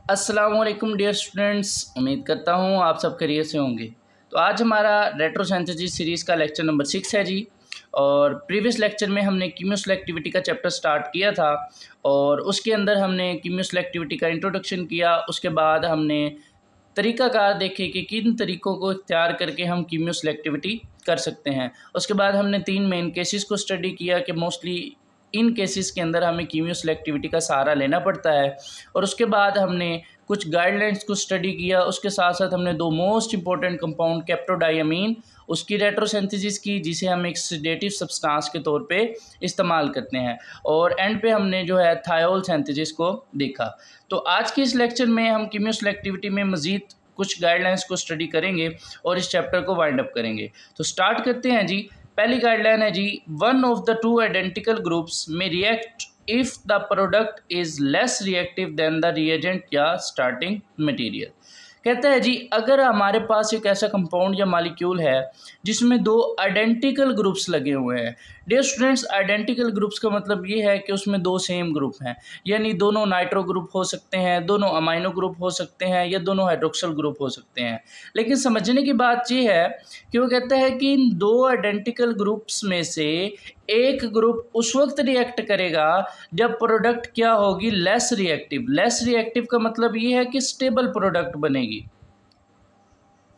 अस्सलाम वालेकुम dear students, उम्मीद करता हूँ आप सब खैरियत से होंगे। तो आज हमारा रेट्रोसिंथेसिस सीरीज़ का लेक्चर नंबर 6 है जी। और प्रीवियस लेक्चर में हमने कीमियोसेलेक्टिविटी का चैप्टर स्टार्ट किया था और उसके अंदर हमने कीमियोसेलेक्टिविटी का इंट्रोडक्शन किया। उसके बाद हमने तरीक़ाकार देखे कि किन तरीक़ों को इख्तियार करके हम कीमियोसेलेक्टिविटी कर सकते हैं। उसके बाद हमने 3 मेन केसेस को स्टडी किया कि मोस्टली इन केसेस के अंदर हमें कीमियोसेलेक्टिविटी का सहारा लेना पड़ता है। और उसके बाद हमने कुछ गाइडलाइंस को स्टडी किया। उसके साथ साथ हमने 2 मोस्ट इंपॉर्टेंट कंपाउंड कैप्टोडायमीन उसकी रेट्रोसिंथेसिस की, जिसे हम एक सेडेटिव सब्सटेंस के तौर पे इस्तेमाल करते हैं। और एंड पे हमने जो है थायोल सिंथेसिस को देखा। तो आज के इस लेक्चर में हम कीमियोसेलेक्टिविटी में मज़ीद कुछ गाइडलाइंस को स्टडी करेंगे और इस चैप्टर को वाइंड अप करेंगे। तो स्टार्ट करते हैं जी। पहली गाइडलाइन है जी, one of the two identical groups में react if the product is less reactive then the reagent या स्टार्टिंग मटेरियल। कहता है जी, अगर हमारे पास एक ऐसा कंपाउंड या मॉलिक्यूल है जिसमें 2 आइडेंटिकल ग्रुप्स लगे हुए हैं। डियर स्टूडेंट्स, आइडेंटिकल ग्रुप्स का मतलब ये है कि उसमें 2 सेम ग्रुप हैं, यानी दोनों नाइट्रो ग्रुप हो सकते हैं, दोनों अमाइनो ग्रुप हो सकते हैं या दोनों हाइड्रोक्सिल ग्रुप हो सकते हैं। लेकिन समझने की बात ये है कि वो कहता है कि इन 2 आइडेंटिकल ग्रुप्स में से एक ग्रुप उस वक्त रिएक्ट करेगा जब प्रोडक्ट क्या होगी, लेस रिएक्टिव। लेस रिएक्टिव का मतलब ये है कि स्टेबल प्रोडक्ट बनेगी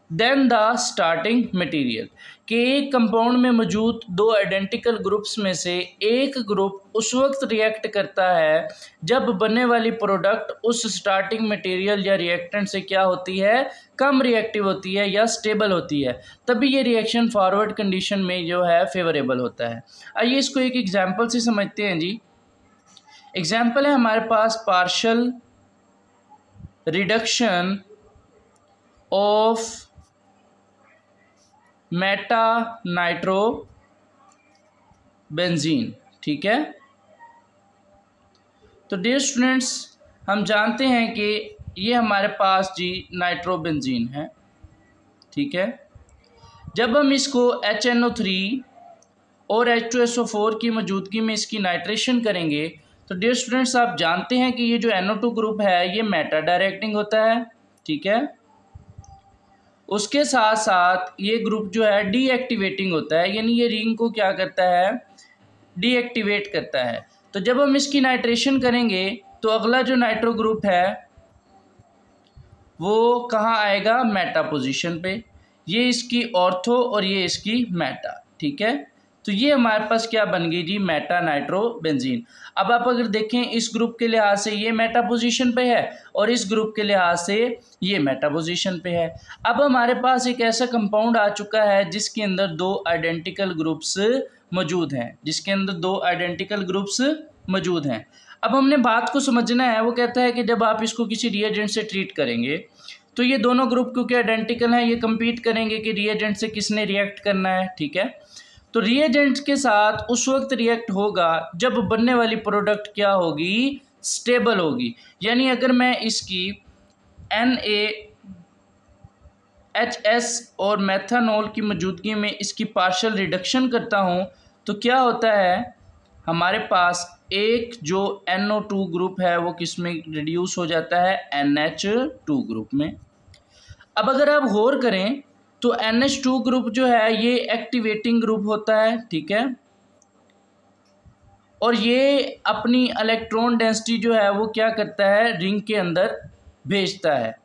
देन द स्टार्टिंग मटेरियल। कि एक कंपाउंड में मौजूद 2 आइडेंटिकल ग्रुप्स में से एक ग्रुप उस वक्त रिएक्ट करता है जब बनने वाली प्रोडक्ट उस स्टार्टिंग मटेरियल या रिएक्टेंट से क्या होती है, कम रिएक्टिव होती है या स्टेबल होती है। तभी ये रिएक्शन फॉरवर्ड कंडीशन में जो है फेवरेबल होता है। आइए इसको एक एग्जांपल से समझते हैं जी। एग्जांपल है हमारे पास partial reduction of meta nitrobenzene. ठीक है, तो डियर स्टूडेंट्स, हम जानते हैं कि ये हमारे पास जी नाइट्रो बेंजीन है। ठीक है, जब हम इसको HNO3 और H2SO4 की मौजूदगी में इसकी नाइट्रेशन करेंगे तो डियर स्टूडेंट्स, आप जानते हैं कि ये जो NO2 ग्रुप है ये मेटा डायरेक्टिंग होता है। ठीक है, उसके साथ साथ ये ग्रुप जो है डीएक्टिवेटिंग होता है, यानी ये रिंग को क्या करता है, डीएक्टिवेट करता है। तो जब हम इसकी नाइट्रेशन करेंगे तो अगला जो नाइट्रो ग्रुप है वो कहाँ आएगा, मेटा पोजीशन पे। ये इसकी ऑर्थो और ये इसकी मेटा। ठीक है, तो ये हमारे पास क्या बन गई जी, मेटा नाइट्रो बेंजीन। अब आप अगर देखें इस ग्रुप के लिहाज से ये मेटा पोजीशन पे है और इस ग्रुप के लिहाज से ये मेटा पोजीशन पे है। अब हमारे पास एक ऐसा कंपाउंड आ चुका है जिसके अंदर 2 आइडेंटिकल ग्रुप्स मौजूद हैं, जिसके अंदर 2 आइडेंटिकल ग्रुप्स मौजूद हैं। अब हमने बात को समझना है। वो कहता है कि जब आप इसको किसी रिएजेंट से ट्रीट करेंगे तो ये दोनों ग्रुप क्योंकि आइडेंटिकल हैं, ये कंपीट करेंगे कि रिएजेंट से किसने रिएक्ट करना है। ठीक है, तो रिएजेंट के साथ उस वक्त रिएक्ट होगा जब बनने वाली प्रोडक्ट क्या होगी, स्टेबल होगी। यानी अगर मैं इसकी NaHS और मेथानॉल की मौजूदगी में इसकी पार्शियल रिडक्शन करता हूँ तो क्या होता है, हमारे पास एक जो NO2 ग्रुप है वो किस में रिड्यूस हो जाता है, NH2 ग्रुप में। अब अगर आप गौर करें तो NH2 ग्रुप जो है ये एक्टिवेटिंग ग्रुप होता है। ठीक है, और ये अपनी इलेक्ट्रॉन डेंसिटी जो है वो क्या करता है, रिंग के अंदर भेजता है।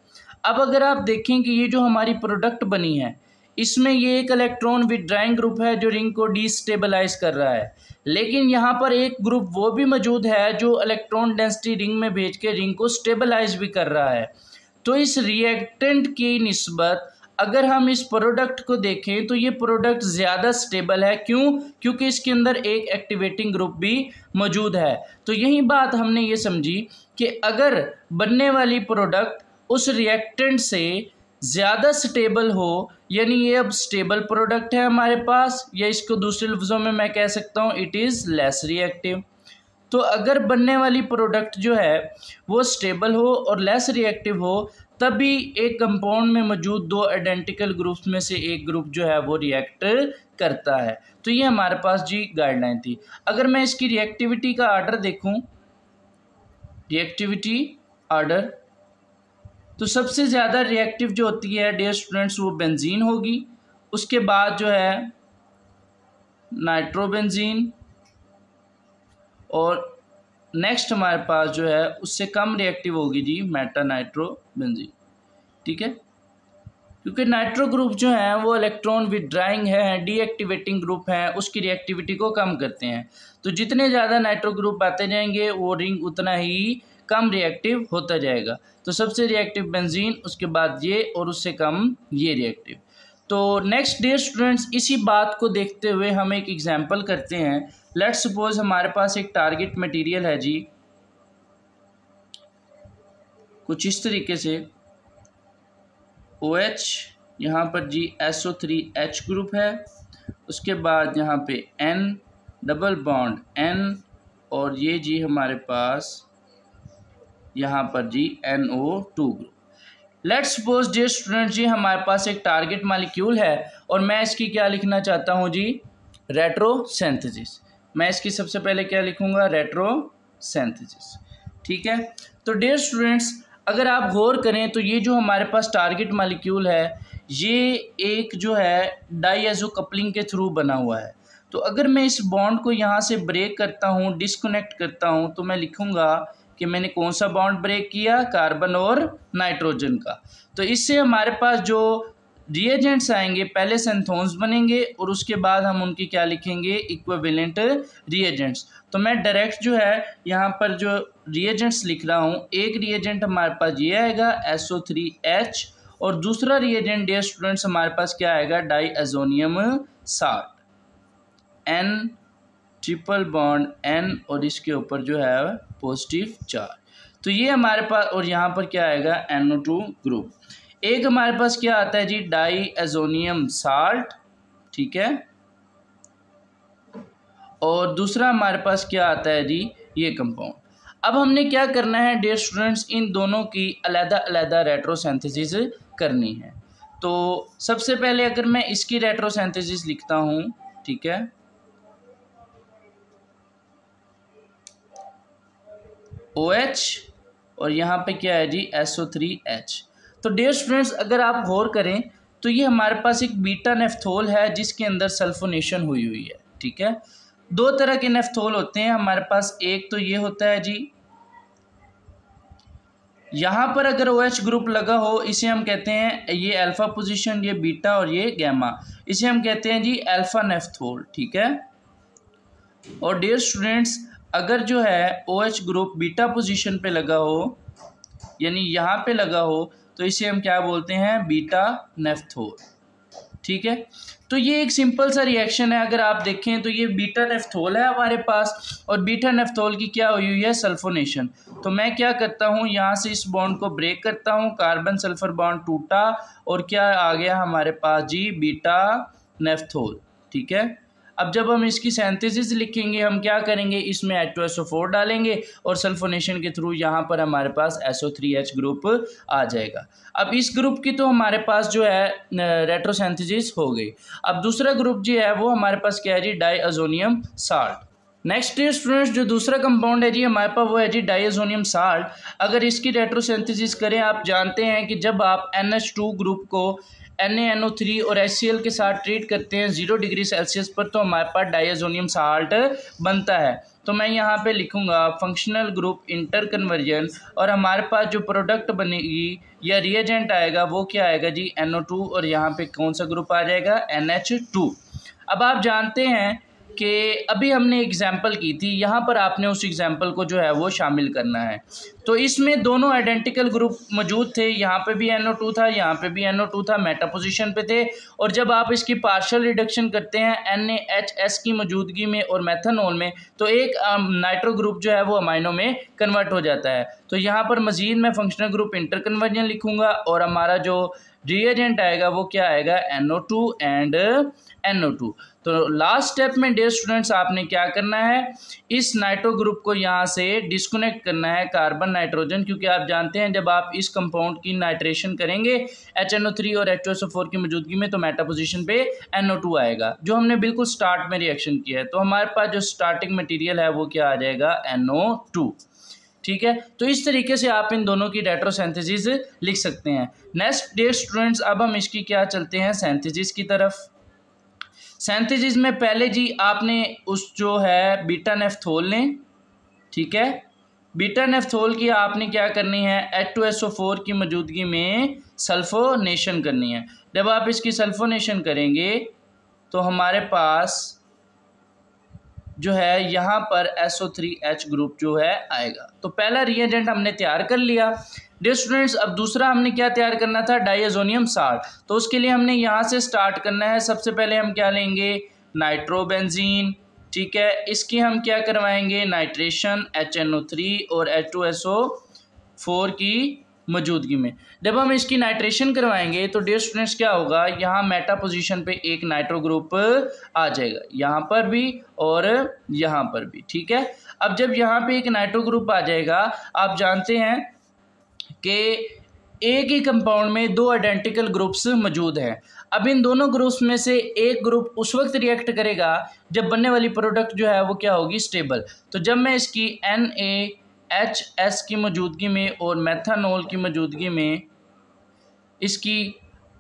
अब अगर आप देखें कि ये जो हमारी प्रोडक्ट बनी है इसमें ये एक इलेक्ट्रॉन विथड्राइंग ग्रुप है जो रिंग को डिस्टेबलाइज कर रहा है, लेकिन यहाँ पर एक ग्रुप वो भी मौजूद है जो इलेक्ट्रॉन डेंसिटी रिंग में भेज के रिंग को स्टेबलाइज भी कर रहा है। तो इस रिएक्टेंट की निस्बत अगर हम इस प्रोडक्ट को देखें तो ये प्रोडक्ट ज़्यादा स्टेबल है। क्यों? क्योंकि इसके अंदर एक एक्टिवेटिंग ग्रुप भी मौजूद है। तो यही बात हमने ये समझी कि अगर बनने वाली प्रोडक्ट उस रिएक्टेंट से ज़्यादा स्टेबल हो, यानी ये अब स्टेबल प्रोडक्ट है हमारे पास, या इसको दूसरे लफ्ज़ों में मैं कह सकता हूँ इट इज़ लेस रिएक्टिव। तो अगर बनने वाली प्रोडक्ट जो है वो स्टेबल हो और लेस रिएक्टिव हो तभी एक कंपाउंड में मौजूद 2 आइडेंटिकल ग्रुप्स में से एक ग्रुप जो है वो रिएक्ट करता है। तो ये हमारे पास जी गाइडलाइन थी। अगर मैं इसकी रिएक्टिविटी का आर्डर देखूं, रिएक्टिविटी आर्डर, तो सबसे ज़्यादा रिएक्टिव जो होती है डियर स्टूडेंट्स वो बेंजीन होगी, उसके बाद जो है नाइट्रोबेंजीन, और नेक्स्ट हमारे पास जो है उससे कम रिएक्टिव होगी जी मेटा नाइट्रोबेंजीन। ठीक है, क्योंकि नाइट्रो ग्रुप जो है वो इलेक्ट्रॉन विदड्राइंग है, डीएक्टिवेटिंग ग्रुप है, उसकी रिएक्टिविटी को कम करते हैं। तो जितने ज़्यादा नाइट्रो ग्रुप आते जाएंगे वो रिंग उतना ही कम रिएक्टिव होता जाएगा। तो सबसे रिएक्टिव बेंजीन, उसके बाद ये, और उससे कम ये रिएक्टिव। तो नेक्स्ट डियर स्टूडेंट्स, इसी बात को देखते हुए हम एक एग्जांपल करते हैं। लेट्स सपोज हमारे पास एक टारगेट मटेरियल है जी, कुछ इस तरीके से OH, यहाँ पर जी SO3H ग्रुप है, उसके बाद यहाँ पे N डबल बॉन्ड N, और ये जी हमारे पास यहाँ पर जी NO2 group. Let's suppose dear student जी हमारे पास एक टारगेट मॉलिक्यूल है और मैं इसकी क्या लिखना चाहता हूँ जी, रेट्रोसिंथेसिस। मैं इसकी सबसे पहले क्या लिखूँगा, रेट्रोसिंथेसिस। ठीक है, तो डियर स्टूडेंट्स अगर आप गौर करें तो ये जो हमारे पास टारगेट मॉलिक्यूल है ये एक जो है डाईएज़ो कपलिंग के थ्रू बना हुआ है। तो अगर मैं इस बॉन्ड को यहाँ से ब्रेक करता हूँ, डिस्कनेक्ट करता हूँ, तो मैं लिखूँगा कि मैंने कौन सा बॉन्ड ब्रेक किया, कार्बन और नाइट्रोजन का। तो इससे हमारे पास जो रिएजेंट्स आएंगे पहले सेंथोन्स बनेंगे और उसके बाद हम उनकी क्या लिखेंगे, इक्विवेलेंट रिएजेंट्स। तो मैं डायरेक्ट जो है यहाँ पर जो रिएजेंट्स लिख रहा हूँ, एक रिएजेंट हमारे पास ये आएगा SO3H, और दूसरा रिएजेंट डियर स्टूडेंट्स हमारे पास क्या आएगा, diazonium salt, N triple bond N, और इसके ऊपर जो है पॉजिटिव चार्ज। तो ये हमारे पास, और यहाँ पर क्या आएगा, NO2 ग्रुप। एक हमारे पास क्या आता है जी, डाईएज़ोनियम साल्ट। ठीक है, और दूसरा हमारे पास क्या आता है जी, ये कंपाउंड। अब हमने क्या करना है डियर स्टूडेंट्स, इन दोनों की अलग अलग रेट्रोसिंथेसिस करनी है। तो सबसे पहले अगर मैं इसकी रेट्रोसिंथेसिस लिखता हूँ, ठीक है, OH, और यहाँ पे क्या है जी, SO3H। तो डियर स्टूडेंट्स अगर आप गौर करें तो ये हमारे पास एक बीटा नेफ्थोल है जिसके अंदर सल्फोनेशन हुई हुई है। ठीक है, दो तरह के नेफ्थोल होते हैं हमारे पास, एक तो ये होता है जी, यहाँ पर अगर OH ग्रुप लगा हो इसे हम कहते हैं, ये अल्फा पोजीशन, ये बीटा और ये गैमा, इसे हम कहते हैं जी अल्फा नेफ्थोल। ठीक है, और डियर स्टूडेंट्स अगर जो है OH ग्रुप बीटा पोजीशन पे लगा हो, यानी यहाँ पे लगा हो, तो इसे हम क्या बोलते हैं, बीटा नेफ्थोल। ठीक है, तो ये एक सिंपल सा रिएक्शन है। अगर आप देखें तो ये बीटा नेफ्थोल है हमारे पास, और बीटा नेफ्थोल की क्या हुई हुई है, सल्फोनेशन। तो मैं क्या करता हूँ, यहाँ से इस बॉन्ड को ब्रेक करता हूँ, कार्बन सल्फर बॉन्ड टूटा, और क्या आ गया हमारे पास जी, बीटा नेफ्थोल। ठीक है, अब जब हम इसकी सिंथेसिस लिखेंगे हम क्या करेंगे, इसमें H2SO4 डालेंगे और सल्फोनेशन के थ्रू यहाँ पर हमारे पास SO3H ग्रुप आ जाएगा। अब इस ग्रुप की तो हमारे पास जो है रेट्रोसिंथेसिस हो गई। अब दूसरा ग्रुप जो है वो हमारे पास क्या है जी, डाईएज़ोनियम साल्ट। नेक्स्ट स्टूडेंट्स जो दूसरा कंपाउंड है जी हमारे पास वो है जी डाईएज़ोनियम साल्ट। अगर इसकी रेट्रोसिंथेसिस करें, आप जानते हैं कि जब आप NH2 ग्रुप को NaNO3 और HCl के साथ ट्रीट करते हैं 0 डिग्री सेल्सियस पर, तो हमारे पास डाईएज़ोनियम साल्ट बनता है। तो मैं यहाँ पे लिखूँगा फंक्शनल ग्रुप इंटर कन्वर्जन, और हमारे पास जो प्रोडक्ट बनेगी या रिएजेंट आएगा वो क्या आएगा जी, NO2, और यहाँ पे कौन सा ग्रुप आ जाएगा, NH2। अब आप जानते हैं कि अभी हमने एग्जाम्पल की थी, यहाँ पर आपने उस एग्जाम्पल को जो है वो शामिल करना है। तो इसमें दोनों आइडेंटिकल ग्रुप मौजूद थे, यहाँ पे भी NO2 था, यहाँ पे भी NO2 था, मेटा पोजीशन पे थे। और जब आप इसकी पार्शियल रिडक्शन करते हैं NaHS की मौजूदगी में और मेथनॉल में, तो एक नाइट्रो ग्रुप जो है वो अमाइनो में कन्वर्ट हो जाता है। तो यहाँ पर मजीद मैं फंक्शनल ग्रुप इंटर कन्वर्जन लिखूँगा, और हमारा जो रिएजेंट आएगा वो क्या आएगा, NO2 एंड NO2। तो लास्ट स्टेप में डियर स्टूडेंट्स आपने क्या करना है, इस नाइट्रो ग्रुप को यहाँ से डिस्कनेक्ट करना है कार्बन नाइट्रोजन, क्योंकि आप जानते हैं जब आप इस कंपाउंड की नाइट्रेशन करेंगे HNO3 और H2SO4 की मौजूदगी में, तो मेटा पोजीशन पे NO2 आएगा, जो हमने बिल्कुल स्टार्ट में रिएक्शन किया है। तो हमारे पास जो स्टार्टिंग मटेरियल है वो क्या आ जाएगा, NO2। ठीक है। तो इस तरीके से आप इन दोनों की रेट्रोसिंथेसिस लिख सकते हैं। नेक्स्ट डियर स्टूडेंट्स, अब हम इसकी क्या चलते हैं सिंथेसिस की तरफ। सिंथेसिस में पहले जी आपने उस जो है बीटा नेफ्थोल लें, ठीक है। बीटा नेफ्थोल की आपने क्या करनी है, H2SO4 की मौजूदगी में सल्फोनेशन करनी है। जब आप इसकी सल्फोनेशन करेंगे तो हमारे पास जो है यहाँ पर SO3H ग्रुप जो है आएगा। तो पहला रिएजेंट हमने तैयार कर लिया। डियर स्टूडेंट्स, अब दूसरा हमने क्या तैयार करना था, डाइअज़ोनियम साल्ट। तो उसके लिए हमने यहाँ से स्टार्ट करना है। सबसे पहले हम क्या लेंगे, नाइट्रोबेंजीन, ठीक है। इसकी हम क्या करवाएंगे, नाइट्रेशन HNO3 और H2SO4 की मौजूदगी में। जब हम इसकी नाइट्रेशन करवाएंगे तो डियर स्टूडेंट्स क्या होगा, यहाँ मेटा पोजीशन पे एक नाइट्रो ग्रुप आ जाएगा, यहाँ पर भी और यहाँ पर भी, ठीक है। अब जब यहाँ पे एक नाइट्रो ग्रुप आ जाएगा, आप जानते हैं कि एक ही कंपाउंड में दो आइडेंटिकल ग्रुप्स मौजूद हैं। अब इन दोनों ग्रुप्स में से एक ग्रुप उस वक्त रिएक्ट करेगा जब बनने वाली प्रोडक्ट जो है वो क्या होगी, स्टेबल। तो जब मैं इसकी NaHS की मौजूदगी में और मेथानॉल की मौजूदगी में इसकी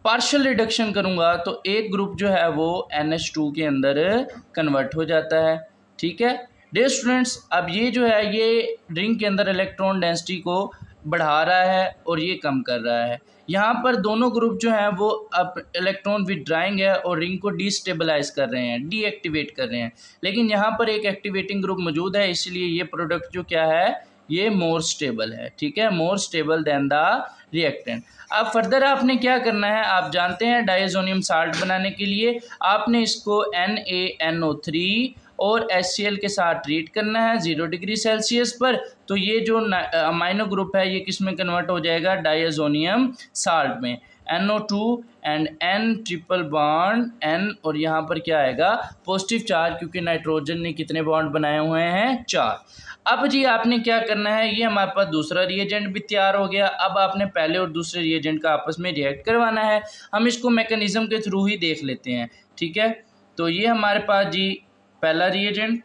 पार्शियल रिडक्शन करूंगा तो एक ग्रुप जो है वो NH2 के अंदर कन्वर्ट हो जाता है, ठीक है। डियर स्टूडेंट्स, अब ये जो है ये रिंग के अंदर इलेक्ट्रॉन डेंसिटी को बढ़ा रहा है और ये कम कर रहा है। यहाँ पर दोनों ग्रुप जो हैं वो अब इलेक्ट्रॉन विड्राइंग है और रिंग को डीस्टेबलाइज कर रहे हैं, डीएक्टिवेट कर रहे हैं। लेकिन यहाँ पर एक एक्टिवेटिंग ग्रुप मौजूद है, इसलिए ये प्रोडक्ट जो क्या है, ये मोर स्टेबल है, ठीक है, more stable then the reactant. अब फर्दर आपने क्या करना है, आप जानते हैं डाइअज़ोनियम साल्ट बनाने के लिए आपने इसको NaNO3 और HCl के साथ ट्रीट करना है 0 डिग्री सेल्सियस पर। तो ये जो अमाइनो ग्रुप है ये किस में कन्वर्ट हो जाएगा, डाइअज़ोनियम साल्ट में। NO2 and N triple bond N, और यहाँ पर क्या आएगा, पॉजिटिव चार्ज, क्योंकि नाइट्रोजन ने कितने बॉन्ड बनाए हुए हैं, 4। अब जी आपने क्या करना है, ये हमारे पास दूसरा रिएजेंट भी तैयार हो गया। अब आपने पहले और दूसरे रिएजेंट का आपस में रिएक्ट करवाना है। हम इसको मैकेनिज्म के थ्रू ही देख लेते हैं, ठीक है। तो ये हमारे पास जी पहला रिएजेंट,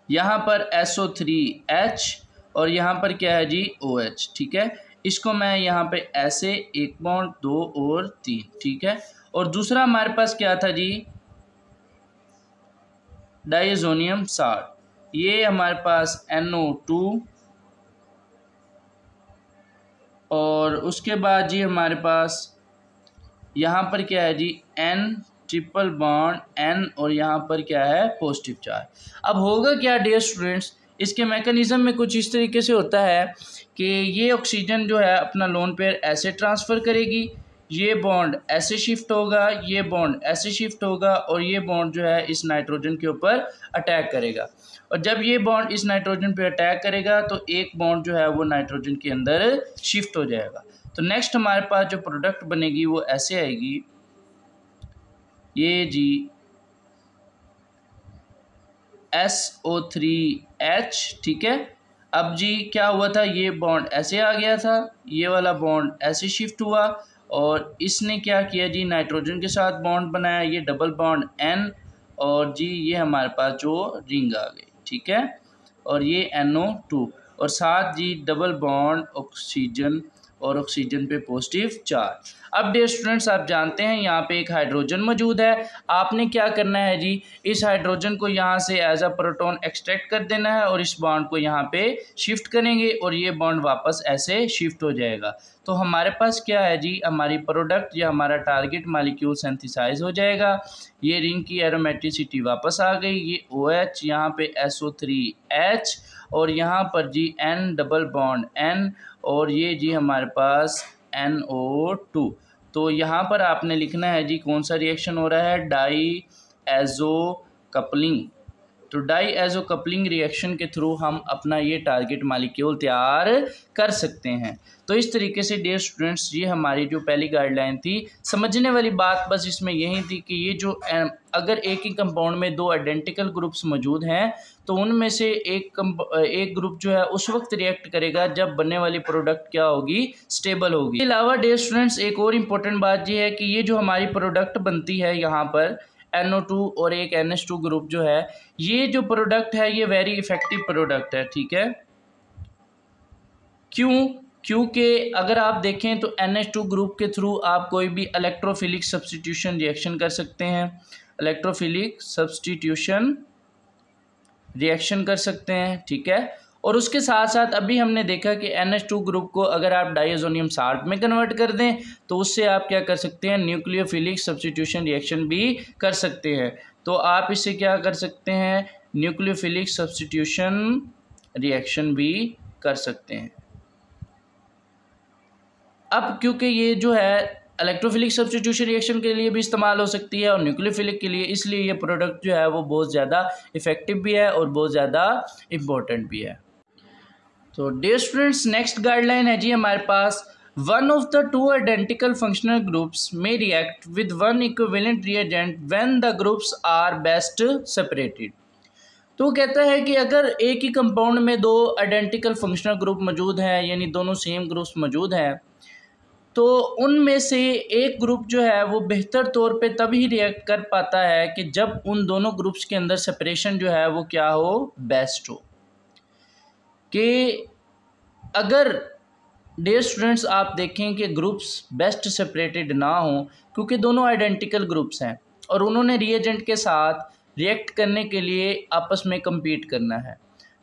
यहाँ पर SO3H और यहाँ पर क्या है जी OH, ठीक है। इसको मैं यहाँ पे ऐसे 1 बॉन्ड 2 और 3, ठीक है। और दूसरा हमारे पास क्या था जी, डाइअज़ोनियम साल्ट। ये हमारे पास NO2 और उसके बाद जी हमारे पास यहाँ पर क्या है जी N ट्रिपल बॉन्ड N और यहाँ पर क्या है पॉजिटिव चार्ज। अब होगा क्या डियर स्टूडेंट्स, इसके मैकेनिज्म में कुछ इस तरीके से होता है कि ये ऑक्सीजन जो है अपना लोन पेयर ऐसे ट्रांसफ़र करेगी, ये बॉन्ड ऐसे शिफ्ट होगा, ये बॉन्ड ऐसे शिफ्ट होगा और ये बॉन्ड जो है इस नाइट्रोजन के ऊपर अटैक करेगा। और जब ये बॉन्ड इस नाइट्रोजन पे अटैक करेगा तो एक बॉन्ड जो है वो नाइट्रोजन के अंदर शिफ्ट हो जाएगा। तो नेक्स्ट हमारे पास जो प्रोडक्ट बनेगी वो ऐसे आएगी, ये जी SO3H, ठीक है। अब जी क्या हुआ था, ये बॉन्ड ऐसे आ गया था, ये वाला बॉन्ड ऐसे शिफ्ट हुआ और इसने क्या किया जी, नाइट्रोजन के साथ बॉन्ड बनाया, ये डबल बॉन्ड N और जी ये हमारे पास जो रिंग आ गई, ठीक है। और ये NO2 और साथ जी डबल बॉन्ड ऑक्सीजन और ऑक्सीजन पे पॉजिटिव चार्ज। अब डियर स्टूडेंट्स, आप जानते हैं यहाँ पे एक हाइड्रोजन मौजूद है। आपने क्या करना है जी, इस हाइड्रोजन को यहाँ से एज अ प्रोटॉन एक्सट्रैक्ट कर देना है और इस बॉन्ड को यहाँ पे शिफ्ट करेंगे और ये बॉन्ड वापस ऐसे शिफ्ट हो जाएगा। तो हमारे पास क्या है जी, हमारी प्रोडक्ट या हमारा टारगेट मालिक्यूल सिंथेसाइज हो जाएगा। ये रिंग की एरोमेटिसिटी वापस आ गई, ये OH, यहाँ पे SO3H और यहाँ पर जी N डबल बॉन्ड N और ये जी हमारे पास NO2। तो यहाँ पर आपने लिखना है जी कौन सा रिएक्शन हो रहा है, डाई एजो कपलिंग। तो डाई एजो कपलिंग रिएक्शन के थ्रू हम अपना ये टारगेट मालिक्यूल तैयार कर सकते हैं। तो इस तरीके से डियर स्टूडेंट्स, ये हमारी जो पहली गाइडलाइन थी, समझने वाली बात बस इसमें यही थी कि ये जो अगर एक ही कंपाउंड में दो आइडेंटिकल ग्रुप्स मौजूद हैं तो उनमें से एक ग्रुप जो है उस वक्त रिएक्ट करेगा जब बनने वाली प्रोडक्ट क्या होगी, स्टेबल होगी। इसके अलावा डियर स्टूडेंट्स एक और इम्पोर्टेंट बात ये है कि ये जो हमारी प्रोडक्ट बनती है यहाँ पर NO2 और एक NH2 ग्रुप जो है, ये जो प्रोडक्ट है ये वेरी इफ़ेक्टिव प्रोडक्ट है, ठीक है। क्यों? क्योंकि अगर आप देखें तो NH2 ग्रुप के थ्रू आप कोई भी इलेक्ट्रोफिलिक सब्स्टिट्यूशन रिएक्शन कर सकते हैं, इलेक्ट्रोफिलिक सब्स्टिट्यूशन रिएक्शन कर सकते हैं, ठीक है। और उसके साथ साथ अभी हमने देखा कि NH2 ग्रुप को अगर आप डाइअज़ोनियम साल्ट में कन्वर्ट कर दें तो उससे आप क्या कर सकते हैं, न्यूक्लियोफिलिक सब्स्टिट्यूशन रिएक्शन भी कर सकते हैं। तो आप इससे क्या कर सकते हैं, न्यूक्लियोफिलिक सब्स्टिट्यूशन रिएक्शन भी कर सकते हैं। अब क्योंकि ये जो है इलेक्ट्रोफिलिक सब्स्टिट्यूशन रिएक्शन के लिए भी इस्तेमाल हो सकती है और न्यूक्लियोफिलिक के लिए, इसलिए ये प्रोडक्ट जो है वो बहुत ज़्यादा इफ़ेक्टिव भी है और बहुत ज़्यादा इम्पोर्टेंट भी है। तो डियर स्टूडेंट्स, नेक्स्ट गाइडलाइन है जी हमारे पास, one of the two identical functional groups में react with one equivalent reagent when the groups are best separated. तो कहता है कि अगर एक ही कंपाउंड में दो आइडेंटिकल फंक्शनल ग्रुप मौजूद हैं, यानी दोनों सेम ग्रुप्स मौजूद हैं, तो उनमें से एक ग्रुप जो है वो बेहतर तौर पे तभी रिएक्ट कर पाता है कि जब उन दोनों ग्रुप्स के अंदर सेपरेशन जो है वो क्या हो, बेस्ट हो। कि अगर डियर स्टूडेंट्स आप देखें कि ग्रुप्स बेस्ट सेपरेटेड ना हो क्योंकि दोनों आइडेंटिकल ग्रुप्स हैं और उन्होंने रिएजेंट के साथ रिएक्ट करने के लिए आपस में compete करना है,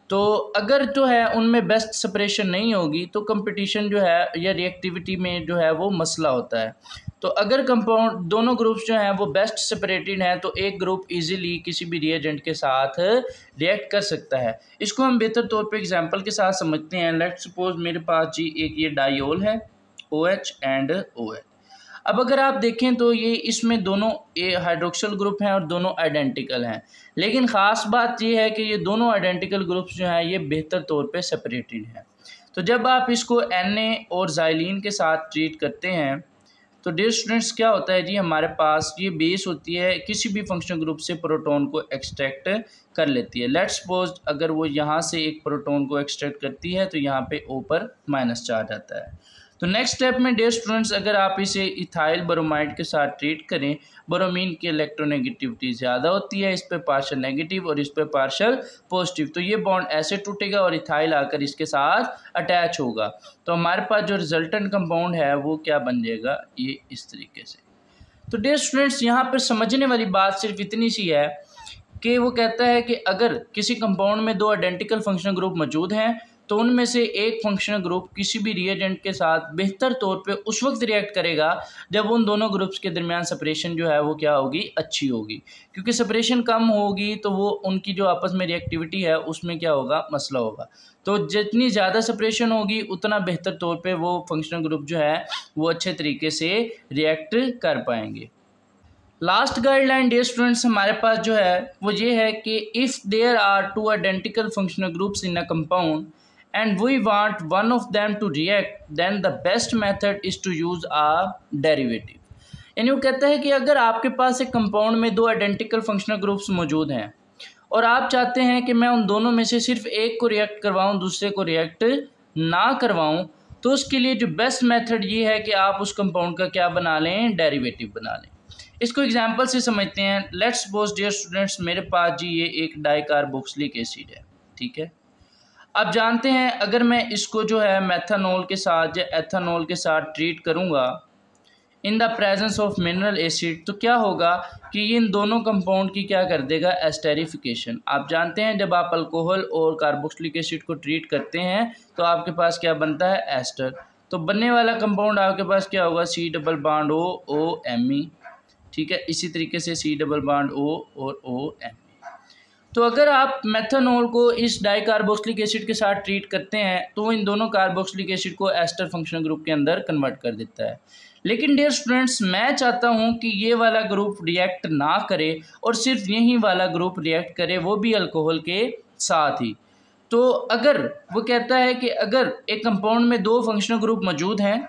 तो अगर जो है उनमें बेस्ट सेपरेशन नहीं होगी तो कंपटीशन जो है या रिएक्टिविटी में जो है वो मसला होता है। तो अगर कंपाउंड दोनों ग्रुप्स जो हैं वो बेस्ट सेपरेटेड हैं तो एक ग्रुप इजीली किसी भी रिएजेंट के साथ रिएक्ट कर सकता है। इसको हम बेहतर तौर पे एग्जांपल के साथ समझते हैं। लेट्स सपोज मेरे पास जी एक ये डाइओल है OH एंड OH। अब अगर आप देखें तो ये इसमें दोनों ये हाइड्रोक्सिल ग्रुप हैं और दोनों आइडेंटिकल हैं, लेकिन ख़ास बात ये है कि ये दोनों आइडेंटिकल ग्रुप्स जो हैं ये बेहतर तौर पे सेपरेटेड हैं। तो जब आप इसको Na और ज़ाइलीन के साथ ट्रीट करते हैं तो डियर स्टूडेंट्स क्या होता है जी, हमारे पास ये बेस होती है किसी भी फंक्शनल ग्रुप से प्रोटॉन को एक्सट्रैक्ट कर लेती है। लेट्स सपोज अगर वो यहाँ से एक प्रोटॉन को एक्सट्रैक्ट करती है तो यहाँ पे O पर माइनस चार्ज आता है। तो नेक्स्ट स्टेप में डियर स्टूडेंट्स अगर आप इसे इथाइल ब्रोमाइड के साथ ट्रीट करें, ब्रोमीन की इलेक्ट्रोनेगेटिविटी ज़्यादा होती है, इस पे पार्शियल नेगेटिव और इस पे पार्शियल पॉजिटिव, तो ये बॉन्ड ऐसे टूटेगा और इथाइल आकर इसके साथ अटैच होगा। तो हमारे पास जो रिजल्टेंट कंपाउंड है वो क्या बन जाएगा, ये इस तरीके से। तो डियर स्टूडेंट्स यहाँ पर समझने वाली बात सिर्फ इतनी सी है कि वो कहता है कि अगर किसी कंपाउंड में दो आइडेंटिकल फंक्शनल ग्रुप मौजूद हैं तो उनमें से एक फंक्शनल ग्रुप किसी भी रिएजेंट के साथ बेहतर तौर पे उस वक्त रिएक्ट करेगा जब उन दोनों ग्रुप्स के दरमियान सेपरेशन जो है वो क्या होगी, अच्छी होगी। क्योंकि सेपरेशन कम होगी तो वो उनकी जो आपस में रिएक्टिविटी है उसमें क्या होगा, मसला होगा। तो जितनी ज़्यादा सेपरेशन होगी उतना बेहतर तौर पे वो फंक्शनल ग्रुप जो है वो अच्छे तरीके से रिएक्ट कर पाएंगे। लास्ट गाइडलाइन डियर स्टूडेंट्स हमारे पास जो है वो ये है कि if there are two identical functional groups in a compound and we want one of them to react, then the best method is to use a derivative। यानी वो कहता है कि अगर आपके पास एक कंपाउंड में दो आइडेंटिकल फंक्शनल ग्रुप्स मौजूद हैं और आप चाहते हैं कि मैं उन दोनों में से सिर्फ एक को रिएक्ट करवाऊं, दूसरे को रिएक्ट ना करवाऊं, तो उसके लिए जो बेस्ट मेथड ये है कि आप उस कंपाउंड का क्या बना लें, डेरिवेटिव बना लें। इसको एग्जाम्पल से समझते हैं। लेट्स सपोज डियर स्टूडेंट्स मेरे पास जी ये एक डाइकार्बोक्सिलिक एसिड है, ठीक है। अब जानते हैं अगर मैं इसको जो है मेथनॉल के साथ या एथेनॉल के साथ ट्रीट करूंगा in the presence of mineral acid तो क्या होगा कि इन दोनों कंपाउंड की क्या कर देगा, एस्टेरिफिकेशन। आप जानते हैं जब आप अल्कोहल और कार्बोक्सिलिक एसिड को ट्रीट करते हैं तो आपके पास क्या बनता है, एस्टर। तो बनने वाला कंपाउंड आपके पास क्या होगा, C डबल बॉन्ड OMe, ठीक है। इसी तरीके से C डबल बॉन्ड O और OMe। तो अगर आप मेथनॉल को इस डाइकार्बोक्सिलिक एसिड के साथ ट्रीट करते हैं तो इन दोनों कार्बोक्सिलिक एसिड को एस्टर फंक्शनल ग्रुप के अंदर कन्वर्ट कर देता है। लेकिन डियर स्टूडेंट्स मैं चाहता हूं कि ये वाला ग्रुप रिएक्ट ना करे और सिर्फ यही वाला ग्रुप रिएक्ट करे, वो भी अल्कोहल के साथ ही। तो अगर वो कहता है कि अगर एक कंपाउंड में दो फंक्शनल ग्रुप मौजूद हैं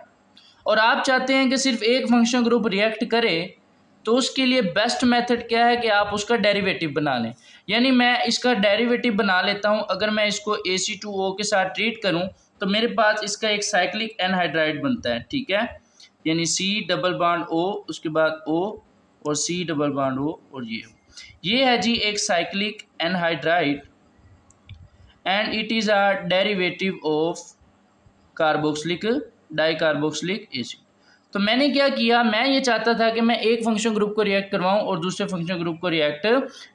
और आप चाहते हैं कि सिर्फ एक फंक्शनल ग्रुप रिएक्ट करे तो उसके लिए बेस्ट मेथड क्या है कि आप उसका डेरिवेटिव बना लें। यानी मैं इसका डेरिवेटिव बना लेता हूं। अगर मैं इसको AC2O के साथ ट्रीट करूं तो मेरे पास इसका एक साइक्लिक एनहाइड्राइड बनता है, ठीक है। यानी C डबल बॉन्ड O, उसके बाद O और C डबल बॉन्ड O और ये है जी एक cyclic anhydride and it is a derivative of carboxylic dicarboxylic acid. तो मैंने क्या किया, मैं ये चाहता था कि मैं एक फंक्शन ग्रुप को रिएक्ट करवाऊं और दूसरे फंक्शन ग्रुप को रिएक्ट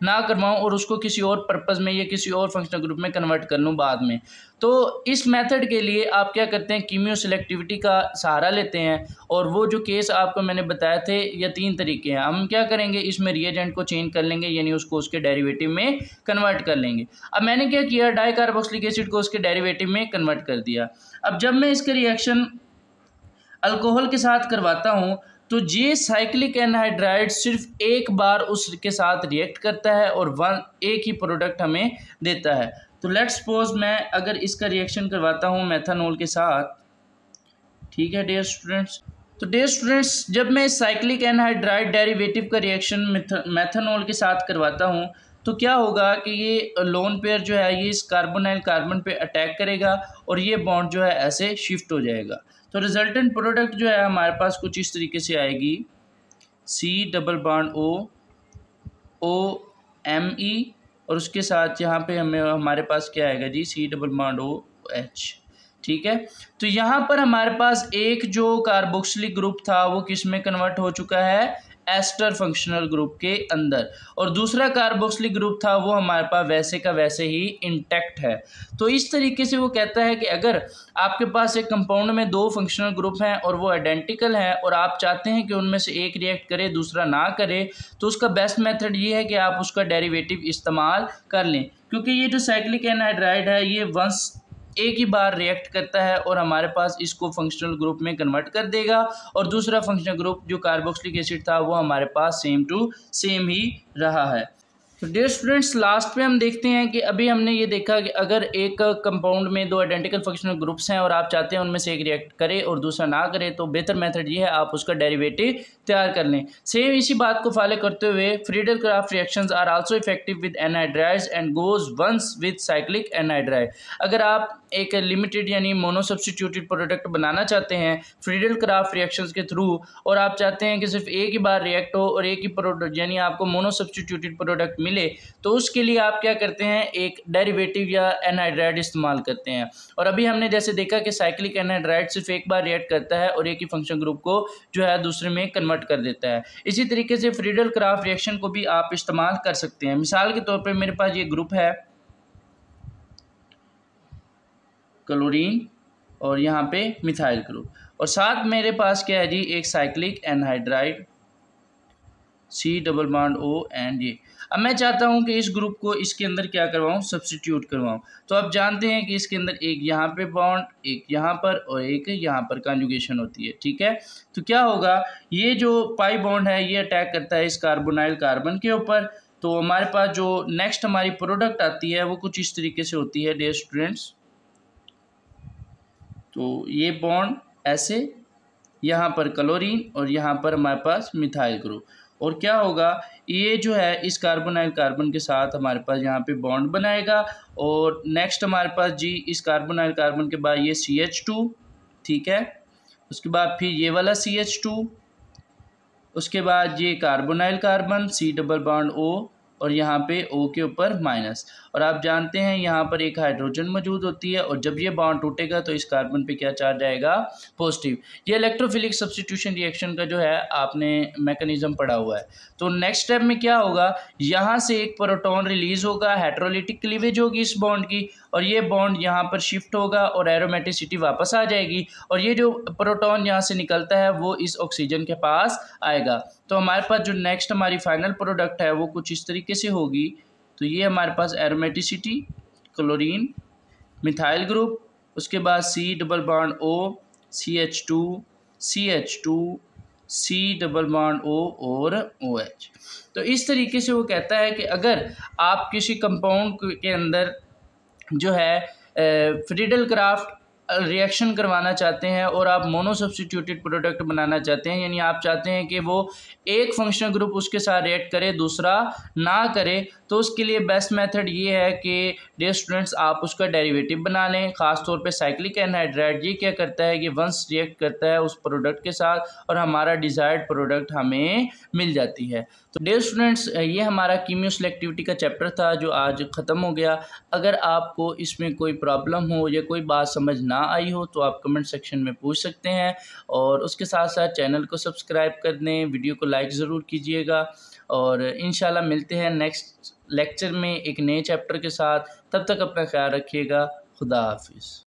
ना करवाऊं और उसको किसी और पर्पस में या किसी और फंक्शन ग्रुप में कन्वर्ट कर लूं बाद में। तो इस मेथड के लिए आप क्या करते हैं, कीमियो सिलेक्टिविटी का सहारा लेते हैं। और वो जो केस आपको मैंने बताए थे या 3 तरीके हैं, हम क्या करेंगे, इसमें रिएजेंट को चेंज कर लेंगे, यानी उसको उसके डेरिवेटिव में कन्वर्ट कर लेंगे। अब मैंने क्या किया, डाइकार्बोक्सिलिक एसिड को उसके डेरिवेटिव में कन्वर्ट कर दिया। अब जब मैं इसके रिएक्शन अल्कोहल के साथ करवाता हूँ तो ये साइक्लिक एनहाइड्राइड सिर्फ एक बार उसके साथ रिएक्ट करता है और एक ही प्रोडक्ट हमें देता है। तो लेट्स सपोज मैं अगर इसका रिएक्शन करवाता हूँ मेथनॉल के साथ, ठीक है डियर स्टूडेंट्स। तो डियर स्टूडेंट्स, जब मैं साइक्लिक एनहाइड्राइड डेरिवेटिव का रिएक्शन मेथनॉल के साथ करवाता हूँ तो क्या होगा कि ये लोन पेयर जो है ये इस कार्बोनाइल कार्बन पे अटैक करेगा और ये बॉन्ड जो है ऐसे शिफ्ट हो जाएगा। तो रिजल्टेंट प्रोडक्ट जो है हमारे पास कुछ इस तरीके से आएगी, C double bond O ME और उसके साथ यहाँ पे हमारे पास क्या आएगा जी, C डबल बॉन्ड OH। ठीक है, तो यहाँ पर हमारे पास एक जो कार्बोक्सिलिक ग्रुप था वो किस में कन्वर्ट हो चुका है, एस्टर फंक्शनल ग्रुप के अंदर, और दूसरा कार्बोक्सिलिक ग्रुप था वो हमारे पास वैसे का वैसे ही इंटैक्ट है। तो इस तरीके से वो कहता है कि अगर आपके पास एक कंपाउंड में 2 फंक्शनल ग्रुप हैं और वो आइडेंटिकल हैं और आप चाहते हैं कि उनमें से एक रिएक्ट करे दूसरा ना करे, तो उसका बेस्ट मेथड ये है कि आप उसका डेरिवेटिव इस्तेमाल कर लें, क्योंकि ये जो साइक्लिक एनहाइड्राइड है ये वंस एक ही बार रिएक्ट करता है और हमारे पास इसको फंक्शनल ग्रुप में कन्वर्ट कर देगा और दूसरा फंक्शनल ग्रुप जो कार्बोक्सिलिक एसिड था वो हमारे पास सेम टू सेम ही रहा है। तो डियर स्टूडेंट्स, लास्ट पे हम देखते हैं कि अभी हमने ये देखा कि अगर एक कंपाउंड में 2 आइडेंटिकल फंक्शनल ग्रुप्स हैं और आप चाहते हैं उनमें से एक रिएक्ट करे और दूसरा ना करे, तो बेहतर मेथड ये है आप उसका डेरिवेटिव तैयार कर लें। सेम इसी बात को फॉलो करते हुए Friedel Crafts reactions are also effective with anhydrides and goes once with cyclic anhydride. अगर आप एक लिमिटेड यानी मोनो सब्स्टिट्यूटेड प्रोडक्ट बनाना चाहते हैं फ्रीडल-क्राफ्ट रिएक्शंस के थ्रू और आप चाहते हैं कि सिर्फ एक ही बार रिएक्ट हो और एक ही प्रोडक्ट यानी आपको मोनो सब्स्टिट्यूटेड प्रोडक्ट मिले, तो उसके लिए आप क्या करते हैं, एक डेरिवेटिव या एनहाइड्राइड इस्तेमाल करते हैं। और अभी हमने जैसे देखा कि साइक्लिक एनहाइड्राइड सिर्फ एक बार रिएक्ट करता है और एक ही फंक्शन ग्रुप को जो है दूसरे में कन्वर्ट कर देता है। इसी तरीके से फ्रीडल-क्राफ्ट रिएक्शन को भी आप इस्तेमाल कर सकते हैं। मिसाल के तौर पर मेरे पास ये ग्रुप है क्लोरीन और यहाँ पे मिथाइल ग्रुप और साथ मेरे पास क्या है जी, एक cyclic anhydride C double bond O and ये। अब मैं चाहता हूँ कि इस ग्रुप को इसके अंदर क्या करवाऊँ, सब्स्टिट्यूट करवाऊँ। तो आप जानते हैं कि इसके अंदर एक यहाँ पे बॉन्ड, एक यहाँ पर और एक यहाँ पर कॉन्जुगेशन होती है। ठीक है, तो क्या होगा, ये जो पाई बॉन्ड है ये अटैक करता है इस कार्बोनाइल कार्बन के ऊपर। तो हमारे पास जो नेक्स्ट हमारी प्रोडक्ट आती है वो कुछ इस तरीके से होती है डियर स्टूडेंट्स। तो ये बॉन्ड ऐसे, यहाँ पर क्लोरीन और यहाँ पर हमारे पास मिथाइल ग्रुप, और क्या होगा, ये जो है इस कार्बोनाइल कार्बन के साथ हमारे पास यहाँ पे बॉन्ड बनाएगा और नेक्स्ट हमारे पास जी इस कार्बोनाइल कार्बन के बाद ये CH2, ठीक है, उसके बाद फिर ये वाला CH2, उसके बाद ये carbonyl carbon C double bond O और यहाँ पे O के ऊपर माइनस, और आप जानते हैं यहाँ पर एक हाइड्रोजन मौजूद होती है और जब ये बॉन्ड टूटेगा तो इस कार्बन पे क्या चार्ज आएगा, पॉजिटिव। ये इलेक्ट्रोफिलिक सब्स्टिट्यूशन रिएक्शन का जो है आपने मैकेनिज्म पढ़ा हुआ है। तो नेक्स्ट स्टेप में क्या होगा, यहाँ से एक प्रोटॉन रिलीज होगा, हेटेरोलिटिक क्लीवेज होगी इस बॉन्ड की और ये बॉन्ड यहाँ पर शिफ्ट होगा और एरोमेटिसिटी वापस आ जाएगी और ये जो प्रोटॉन यहाँ से निकलता है वो इस ऑक्सीजन के पास आएगा। तो हमारे पास जो नेक्स्ट हमारी फाइनल प्रोडक्ट है वो कुछ इस तरीके से होगी। तो ये हमारे पास एरोमेटिसिटी, क्लोरीन, मिथाइल ग्रुप, उसके बाद C double bond O, CH2, CH2, C double bond O और OH। तो इस तरीके से वो कहता है कि अगर आप किसी कंपाउंड के अंदर जो है फ्रीडल-क्राफ्ट रिएक्शन करवाना चाहते हैं और आप मोनो सब्स्टिट्यूटेड प्रोडक्ट बनाना चाहते हैं, यानी आप चाहते हैं कि वो एक फंक्शनल ग्रुप उसके साथ रिएक्ट करे दूसरा ना करे, तो उसके लिए बेस्ट मेथड ये है कि डियर स्टूडेंट्स आप उसका डेरिवेटिव बना लें। ख़ास तौर पे साइक्लिक एनहाइड्राइड ये क्या करता है कि वंस रिएक्ट करता है उस प्रोडक्ट के साथ और हमारा डिज़ायर्ड प्रोडक्ट हमें मिल जाती है। तो डियर स्टूडेंट्स ये हमारा कीमियो सिलेक्टिविटी का चैप्टर था जो आज ख़त्म हो गया। अगर आपको इसमें कोई प्रॉब्लम हो या कोई बात समझ ना आई हो तो आप कमेंट सेक्शन में पूछ सकते हैं, और उसके साथ साथ चैनल को सब्सक्राइब कर दें, वीडियो को लाइक ज़रूर कीजिएगा, और इंशाल्लाह मिलते हैं नेक्स्ट लेक्चर में एक नए चैप्टर के साथ। तब तक अपना ख्याल रखिएगा। खुदा हाफिज़।